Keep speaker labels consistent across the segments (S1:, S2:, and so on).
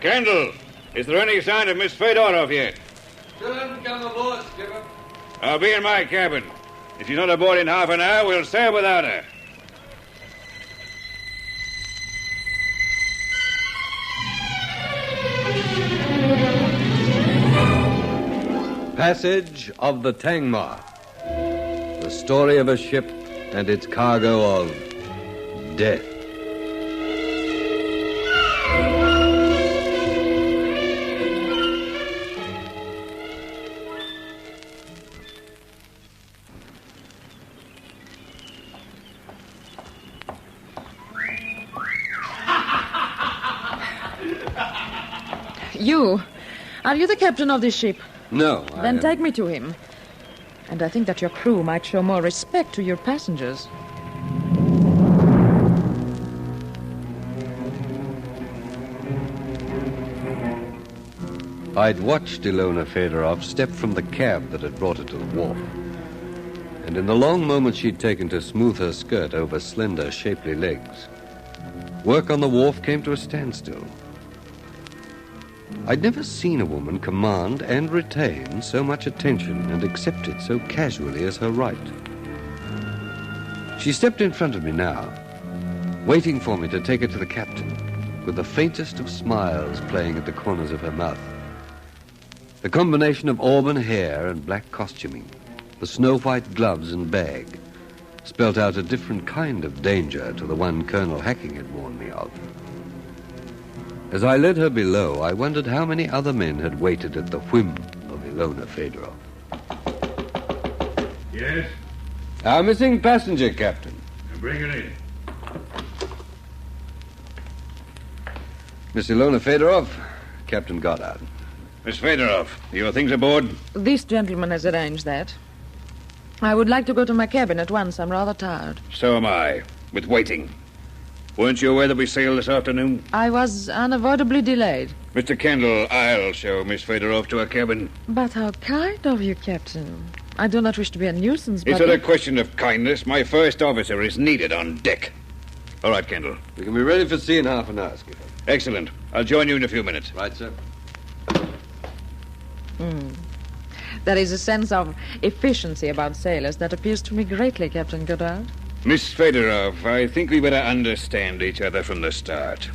S1: Kendall, is there any sign of Miss Fedorov yet?
S2: Still hasn't come aboard, Skipper.
S1: I'll be in my cabin. If she's not aboard in half an hour, we'll sail without her.
S3: Passage of the Tangmar. The story of a ship and its cargo of death.
S4: Are you the captain of this ship?
S3: No,
S4: Then take me to him. And I think that your crew might show more respect to your passengers.
S3: I'd watched Ilona Fedorov step from the cab that had brought her to the wharf. And in the long moments she'd taken to smooth her skirt over slender, shapely legs, work on the wharf came to a standstill. I'd never seen a woman command and retain so much attention and accept it so casually as her right. She stepped in front of me now, waiting for me to take her to the captain, with the faintest of smiles playing at the corners of her mouth. The combination of auburn hair and black costuming, the snow-white gloves and bag, spelt out a different kind of danger to the one Colonel Hacking had warned me of. As I led her below, I wondered how many other men had waited at the whim of Ilona Fedorov.
S1: Yes?
S3: Our missing passenger, Captain.
S1: Bring it in.
S3: Miss Ilona Fedorov, Captain Goddard.
S1: Miss Fedorov, your things aboard?
S4: This gentleman has arranged that. I would like to go to my cabin at once. I'm rather tired.
S1: So am I, with waiting. Weren't you aware that we sail this afternoon?
S4: I was unavoidably delayed.
S1: Mr. Kendall, I'll show Miss Fedorov to her cabin.
S4: But how kind of you, Captain. I do not wish to be a nuisance, but...
S1: It's not a question of kindness. My first officer is needed on deck. All right, Kendall.
S3: We can be ready for sea in half an hour, Skipper.
S1: Excellent. I'll join you in a few minutes.
S3: Right, sir.
S4: There is a sense of efficiency about sailors that appeals to me greatly, Captain Goddard.
S1: Miss Fedorov, I think we better understand each other from the start.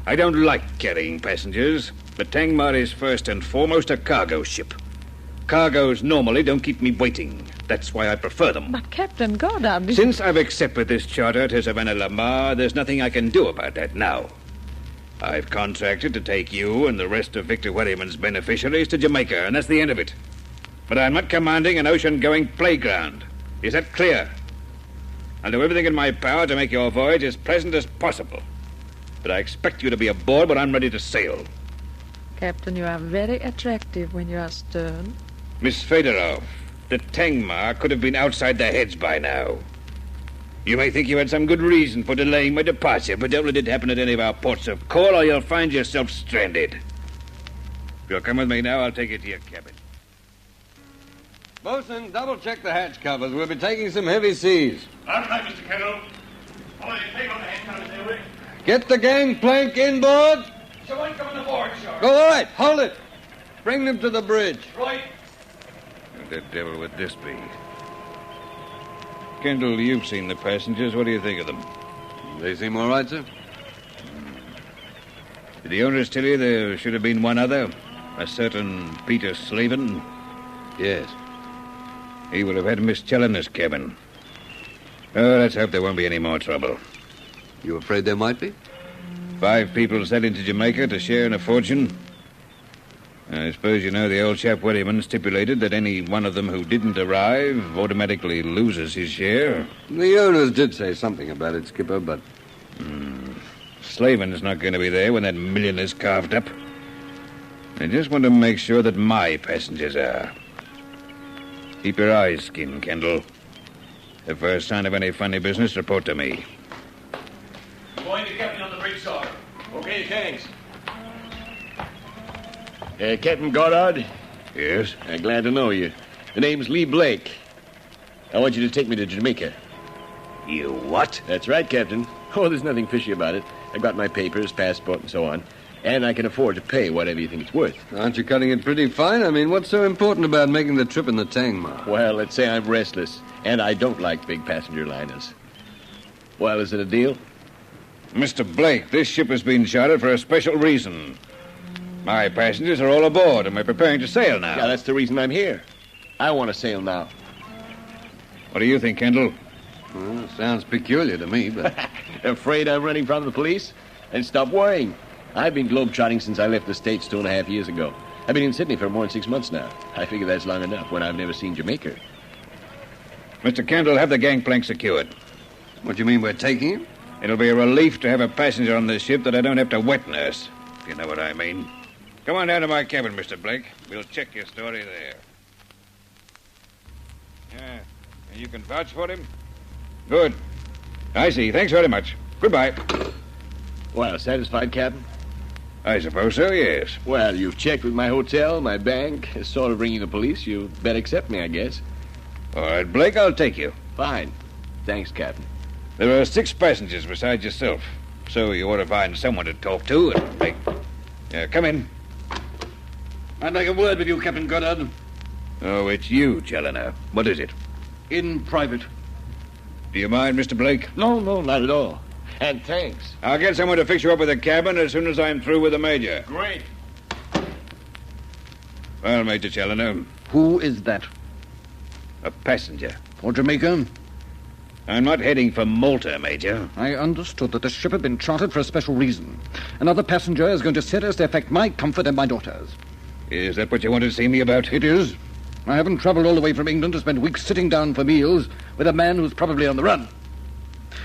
S1: I don't like carrying passengers, but Tangmar is first and foremost a cargo ship. Cargoes normally don't keep me waiting. That's why I prefer them.
S4: But Captain Goddard...
S1: Since I've accepted this charter to Savannah Lamar, there's nothing I can do about that now. I've contracted to take you and the rest of Victor Wherryman's beneficiaries to Jamaica, and that's the end of it. But I'm not commanding an ocean-going playground. Is that clear? I'll do everything in my power to make your voyage as pleasant as possible. But I expect you to be aboard when I'm ready to sail.
S4: Captain, you are very attractive when you are stern.
S1: Miss Fedorov, the Tangmar could have been outside their heads by now. You may think you had some good reason for delaying my departure, but don't let it happen at any of our ports of call, or you'll find yourself stranded. If you'll come with me now, I'll take you to your cabin.
S3: Bosun, double-check the hatch covers. We'll be taking some heavy seas.
S1: All right, Mr. Kendall. Follow the tape on the hand covers there, Rick.
S3: Get the gangplank inboard.
S1: Someone coming aboard, sir.
S3: Go, all right, hold it. Bring them to the bridge.
S1: Right. What the devil would this be? Kendall, you've seen the passengers. What do you think of them?
S3: They seem all right, sir.
S1: Did the owners tell you there should have been one other? A certain Peter Slavin?
S3: Yes.
S1: He would have had Miss Challoner's cabin. Oh, let's hope there won't be any more trouble.
S3: You afraid there might be?
S1: 5 people sailing to Jamaica to share in a fortune. I suppose you know the old chap Wherryman stipulated that any one of them who didn't arrive automatically loses his share.
S3: The owners did say something about it, Skipper, but...
S1: Slavin's not going to be there when that million is carved up. I just want to make sure that my passengers are. Keep your eyes skinned, Kendall. The first sign of any funny business, report to me.
S5: Going to captain on the bridge, sir. Okay, thanks.
S6: Captain Goddard?
S1: Yes?
S6: Glad to know you. The name's Lee Blake. I want you to take me to Jamaica.
S1: You what?
S6: That's right, Captain. Oh, there's nothing fishy about it. I got my papers, passport, and so on. And I can afford to pay whatever you think it's worth.
S3: Aren't you cutting it pretty fine? I mean, what's so important about making the trip in the Tangmar?
S6: Well, let's say I'm restless, and I don't like big passenger liners. Well, is it a deal?
S1: Mr. Blake, this ship has been chartered for a special reason. My passengers are all aboard, and we're preparing to sail now.
S6: Yeah, that's the reason I'm here. I want to sail now.
S1: What do you think, Kendall?
S3: Well, sounds peculiar to me, but...
S6: Afraid I'm running from the police? Then stop worrying. I've been globetrotting since I left the States 2.5 years ago. I've been in Sydney for more than 6 months now. I figure that's long enough when I've never seen Jamaica.
S1: Mr. Kendall, have the gangplank secured.
S3: What do you mean we're taking him?
S1: It'll be a relief to have a passenger on this ship that I don't have to wet nurse, if you know what I mean. Come on down to my cabin, Mr. Blake. We'll check your story there. Yeah, and you can vouch for him? Good. I see. Thanks very much. Goodbye.
S6: Well, satisfied, Captain?
S1: I suppose so, yes.
S6: Well, you've checked with my hotel, my bank. It's sort of ringing the police. You better accept me, I guess.
S1: All right, Blake, I'll take you.
S6: Fine. Thanks, Captain.
S1: There are 6 passengers besides yourself, so you ought to find someone to talk to and make... come in.
S7: I'd like a word with you, Captain Goddard.
S1: Oh, it's you, Challoner. What is it?
S7: In private.
S1: Do you mind, Mr. Blake?
S6: No, not at all. And thanks.
S1: I'll get someone to fix you up with a cabin as soon as I'm through with the Major.
S6: Great.
S1: Well, Major Challoner,
S7: Who is that?
S1: a passenger.
S7: For Jamaica?
S1: I'm not heading for Malta, Major.
S7: I understood that the ship had been chartered for a special reason. Another passenger is going to seriously affect my comfort and my daughter's.
S1: Is that what you wanted to see me about?
S7: It is. I haven't traveled all the way from England to spend weeks sitting down for meals with a man who's probably on the run.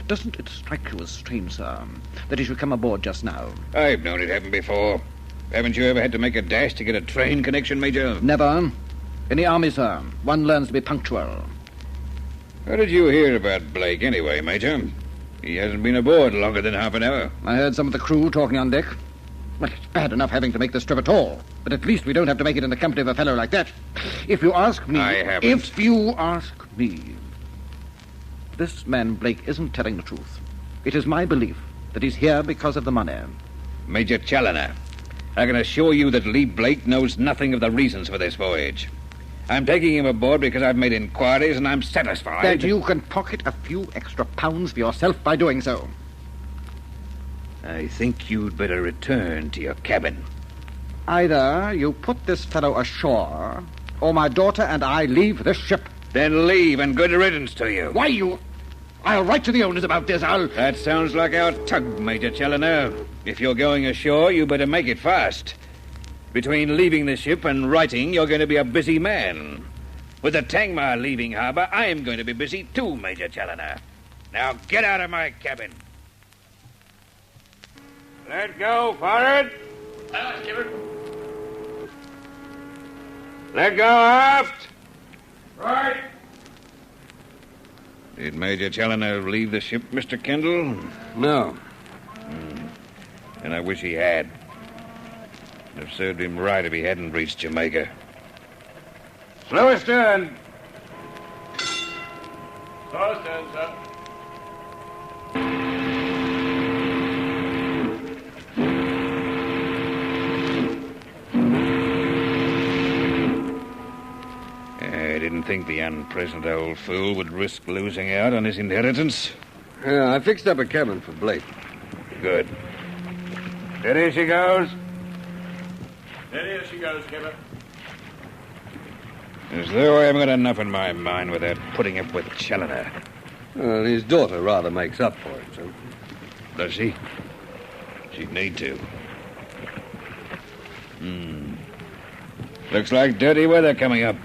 S7: Doesn't it strike you as strange, sir, that he should come aboard just now?
S1: I've known it happen before. Haven't you ever had to make a dash to get a train connection, Major?
S7: Never. In the army, sir, one learns to be punctual.
S1: How did you hear about Blake anyway, Major? He hasn't been aboard longer than half an hour.
S7: I heard some of the crew talking on deck. Well, it's bad enough having to make this trip at all, but at least we don't have to make it in the company of a fellow like that. If you ask me...
S1: I haven't.
S7: If you ask me... This man Blake isn't telling the truth. It is my belief that he's here because of the money.
S1: Major Challoner, I can assure you that Lee Blake knows nothing of the reasons for this voyage. I'm taking him aboard because I've made inquiries and I'm satisfied...
S7: That you can pocket a few extra pounds for yourself by doing so.
S1: I think you'd better return to your cabin.
S7: Either you put this fellow ashore, or my daughter and I leave this ship.
S1: Then leave, and good riddance to you.
S7: Why, you... I'll write to the owners about this.
S1: That sounds like our tug, Major Challoner. If you're going ashore, you better make it fast. Between leaving the ship and writing, you're going to be a busy man. With the Tangmar leaving harbor, I'm going to be busy too, Major Challoner. Now get out of my cabin. Let go, forward.
S5: Aye, skipper.
S1: Let go, aft.
S5: Right.
S1: Did Major Challoner leave the ship, Mr. Kendall?
S3: No.
S1: And I wish he had. It'd have served him right if he hadn't reached Jamaica. Slow astern.
S5: Slow stand, sir.
S1: I didn't think the unpleasant old fool would risk losing out on his inheritance.
S3: Yeah, I fixed up a cabin for Blake.
S1: Good. Steady she goes.
S5: Steady as she goes, skipper.
S1: As though I haven't got enough in my mind without putting up with Challoner.
S3: Well, his daughter rather makes up for it, so...
S1: Does she? She'd need to. Looks like dirty weather coming up.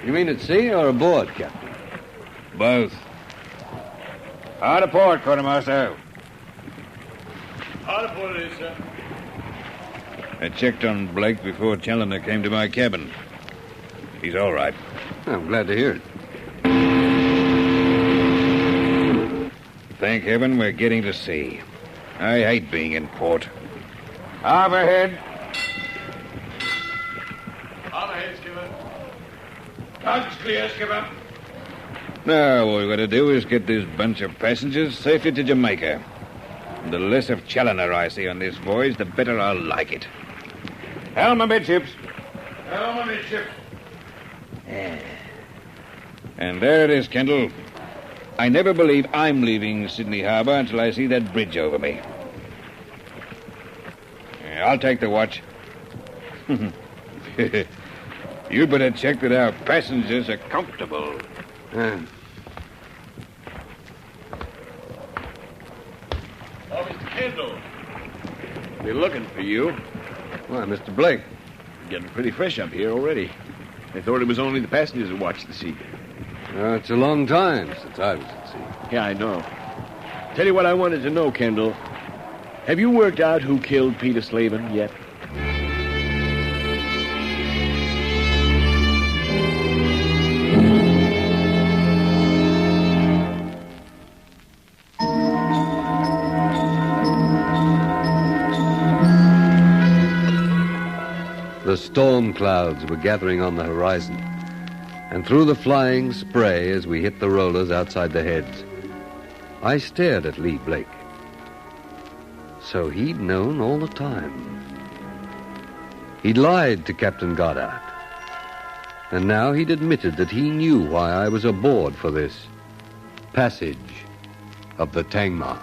S3: You mean at sea or aboard, Captain?
S1: Both. Hard a port, quartermaster.
S5: Hard port it is, sir.
S1: I checked on Blake before Challoner came to my cabin. He's all right.
S3: I'm glad to hear it.
S1: Thank heaven we're getting to sea. I hate being in port. Harbor ahead.
S5: Hard ahead, skipper. Tug's clear, skipper.
S1: Now, all we've got to do is get this bunch of passengers safely to Jamaica. The less of Challoner I see on this voyage, the better I'll like it. Helm amidships.
S5: Helm amidships.
S1: And there it is, Kendall. I never believe I'm leaving Sydney Harbor until I see that bridge over me. I'll take the watch. You better check that our passengers are comfortable.
S6: Oh, Mr. Kendall. We're looking for you.
S3: Why, Mr. Blake.
S6: Getting pretty fresh up here already. I thought it was only the passengers who watched the sea.
S3: It's a long time since I was at sea.
S6: Yeah, I know. Tell you what I wanted to know, Kendall. Have you worked out who killed Peter Slavin yet?
S3: The storm clouds were gathering on the horizon, and through the flying spray as we hit the rollers outside the heads, I stared at Lee Blake. So he'd known all the time. He'd lied to Captain Goddard. And now he'd admitted that he knew why I was aboard for this passage of the Tangmar.